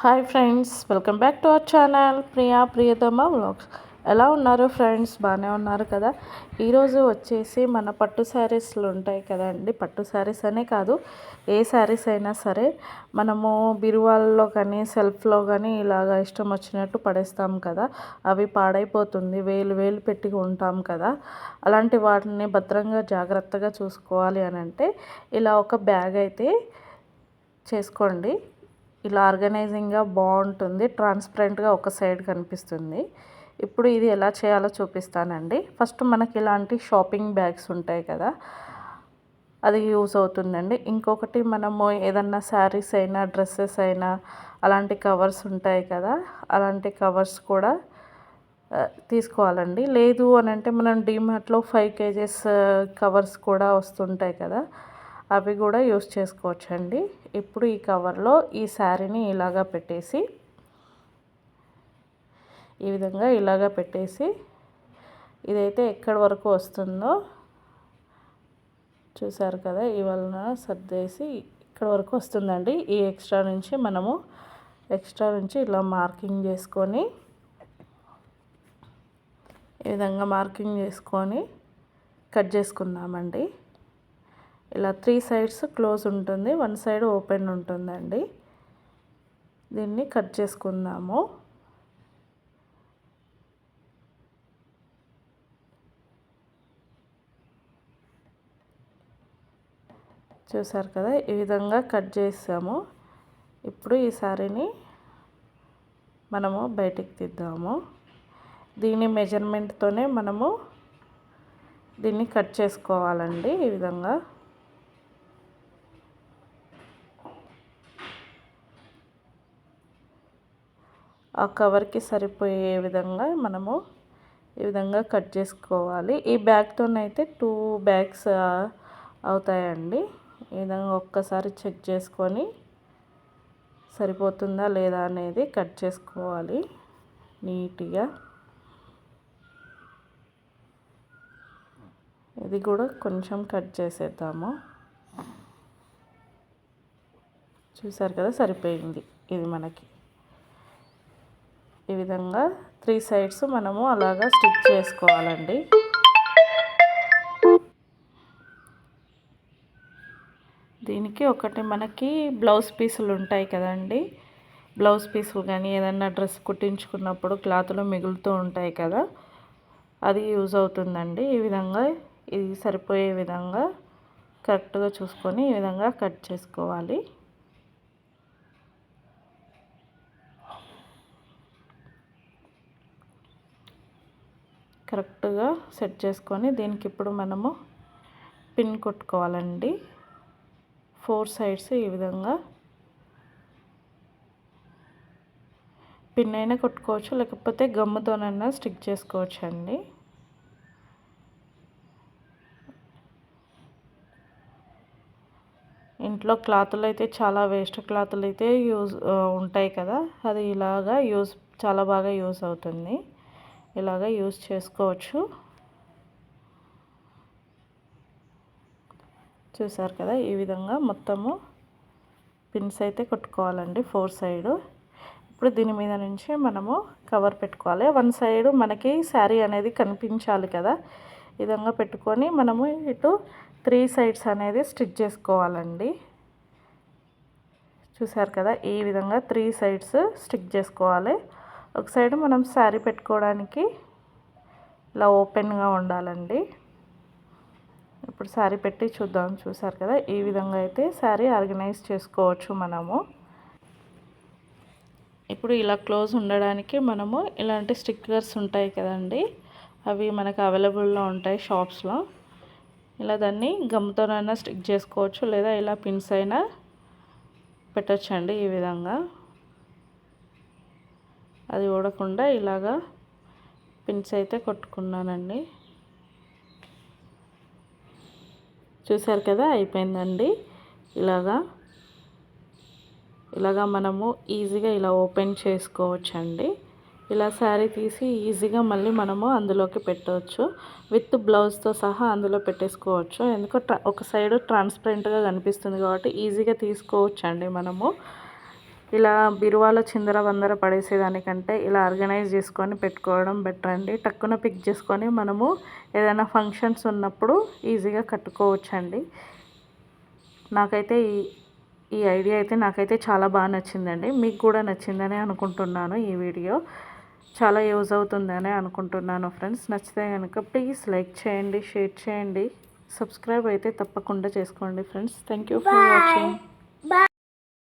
Hi friends, welcome back to our channel Priyatama vlogs. ఎలా ఉన్నారు friends? బాగానే ఉన్నారు కదా. ఈరోజు వచ్చేసి మన పట్టు శారీస్లు ఉంటాయి కదండి. పట్టు శారీస్ అనే కాదు, ఏ శారీస్ అయినా సరే మనము బిరువాల్లో కానీ సెల్ఫ్లో కానీ ఇలాగ ఇష్టం వచ్చినట్టు పడేస్తాం కదా. అవి పాడైపోతుంది, వేలు వేలు పెట్టి ఉంటాం కదా. అలాంటి వాటిని భద్రంగా జాగ్రత్తగా చూసుకోవాలి అని అంటే ఇలా ఒక బ్యాగ్ అయితే చేసుకోండి. ఇలా ఆర్గనైజింగ్గా బాగుంటుంది, ట్రాన్స్పరెంట్గా ఒక సైడ్ కనిపిస్తుంది. ఇప్పుడు ఇది ఎలా చేయాలో చూపిస్తానండి. ఫస్ట్ మనకి ఇలాంటి షాపింగ్ బ్యాగ్స్ ఉంటాయి కదా, అది యూజ్ అవుతుందండి. ఇంకొకటి మనము ఏదన్నా శారీస్ అయినా డ్రెస్సెస్ అయినా అలాంటి కవర్స్ ఉంటాయి కదా, అలాంటి కవర్స్ కూడా తీసుకోవాలండి. లేదు అని అంటే మనం డీమార్ట్లో 5 kgs కవర్స్ కూడా వస్తుంటాయి కదా, అవి కూడా యూస్ చేసుకోవచ్చండి. ఇప్పుడు ఈ కవర్లో ఈ శారీని ఇలాగా పెట్టేసి, ఈ విధంగా ఇలాగా పెట్టేసి, ఇదైతే ఎక్కడి వరకు వస్తుందో చూసారు కదా, ఇవలన సర్దేసి ఇక్కడ వరకు వస్తుందండి. ఈ ఎక్స్ట్రా నుంచి ఇలా మార్కింగ్ చేసుకొని, ఈ విధంగా మార్కింగ్ చేసుకొని కట్ చేసుకుందామండి. ఇలా 3 సైడ్స్ క్లోజ్ ఉంటుంది, 1 సైడ్ ఓపెన్ ఉంటుందండి. దీన్ని కట్ చేసుకుందాము. చూసారు కదా, ఈ విధంగా కట్ చేసాము. ఇప్పుడు ఈ శారీని మనము బయటికి తీద్దాము. దీని మెజర్మెంట్తోనే మనము దీన్ని కట్ చేసుకోవాలండి. ఈ విధంగా ఆ కవర్కి సరిపోయే విధంగా మనము ఈ విధంగా కట్ చేసుకోవాలి. ఈ బ్యాగ్తోనైతే 2 బ్యాగ్స్ అవుతాయండి. ఈ విధంగా ఒక్కసారి చెక్ చేసుకొని సరిపోతుందా లేదా అనేది కట్ చేసుకోవాలి నీట్గా. ఇది కూడా కొంచెం కట్ చేసేద్దాము. చూసారు కదా, సరిపోయింది. ఇది మనకి ఈ విధంగా 3 సైడ్స్ మనము అలాగా స్టిచ్ చేసుకోవాలండి. దీనికి ఒకటి మనకి బ్లౌజ్ పీసులు ఉంటాయి కదండి, బ్లౌజ్ పీసులు కానీ ఏదన్నా డ్రెస్ కుట్టించుకున్నప్పుడు క్లాత్లో మిగులుతూ ఉంటాయి కదా, అది యూజ్ అవుతుందండి. ఈ విధంగా ఇది సరిపోయే విధంగా కరెక్ట్గా చూసుకొని ఈ విధంగా కట్ చేసుకోవాలి. కరెక్ట్గా సెట్ చేసుకొని దీనికి ఇప్పుడు మనము పిన్ కొట్టుకోవాలండి. 4 సైడ్స్ ఈ విధంగా పిన్ అయినా కొట్టుకోవచ్చు, లేకపోతే గమ్ముతోనైనా స్టిక్ చేసుకోవచ్చు అండి. ఇంట్లో క్లాతులు అయితే చాలా వేస్ట్ క్లాతులు అయితే ఉంటాయి కదా, అది ఇలాగా చాలా బాగా యూజ్ అవుతుంది. ఇలాగ యూజ్ చేసుకోవచ్చు. చూసారు కదా, ఈ విధంగా మొత్తము పిన్స్ అయితే కొట్టుకోవాలండి 4 సైడ్. ఇప్పుడు దీని మీద నుంచి మనము కవర్ పెట్టుకోవాలి. 1 సైడ్ మనకి శారీ అనేది కనిపించాలి కదా, ఈ విధంగా పెట్టుకొని మనము ఇటు 3 సైడ్స్ అనేది స్టిచ్ చేసుకోవాలండి. చూసారు కదా, ఈ విధంగా 3 సైడ్స్ స్టిక్ చేసుకోవాలి. ఒక సైడ్ మనం శారీ పెట్టుకోవడానికి ఇలా ఓపెన్గా ఉండాలండి. ఇప్పుడు శారీ పెట్టి చూద్దాం. చూసారు కదా, ఈ విధంగా అయితే శారీ ఆర్గనైజ్ చేసుకోవచ్చు మనము. ఇప్పుడు ఇలా క్లోజ్ ఉండడానికి మనము ఇలాంటి స్టిక్కర్స్ ఉంటాయి కదండి, అవి మనకు అవైలబుల్లో ఉంటాయి షాప్స్లో. ఇలా దాన్ని గమ్తోనైనా స్టిక్ చేసుకోవచ్చు, లేదా ఇలా పిన్స్ అయినా పెట్టచ్చండి. ఈ విధంగా అది ఊడకుండా ఇలాగా పిన్స్ అయితే కొట్టుకున్నానండి. చూసారు కదా, అయిపోయిందండి. ఇలాగా మనము ఈజీగా ఇలా ఓపెన్ చేసుకోవచ్చండి. ఇలా శారీ తీసి ఈజీగా మళ్ళీ మనము అందులోకి పెట్టవచ్చు. విత్ బ్లౌజ్తో సహా అందులో పెట్టేసుకోవచ్చు. ఎందుకంటే ఒక సైడ్ ట్రాన్స్పరెంట్గా కనిపిస్తుంది కాబట్టి ఈజీగా తీసుకోవచ్చండి మనము. ఇలా బిరువాలో చిందర వందర పడేసేదానికంటే ఇలా ఆర్గనైజ్ చేసుకొని పెట్టుకోవడం బెటర్ అండి. టక్కున పిక్ చేసుకొని మనము ఏదైనా ఫంక్షన్స్ ఉన్నప్పుడు ఈజీగా కట్టుకోవచ్చండి. నాకైతే ఈ ఐడియా అయితే నాకైతే చాలా బాగా నచ్చిందండి. మీకు కూడా నచ్చిందని అనుకుంటున్నాను. ఈ వీడియో చాలా యూజ్ అవుతుందని అనుకుంటున్నాను ఫ్రెండ్స్. నచ్చితే కనుక ప్లీజ్ లైక్ చేయండి, షేర్ చేయండి, సబ్స్క్రైబ్ అయితే తప్పకుండా చేసుకోండి friends. Thank you for watching.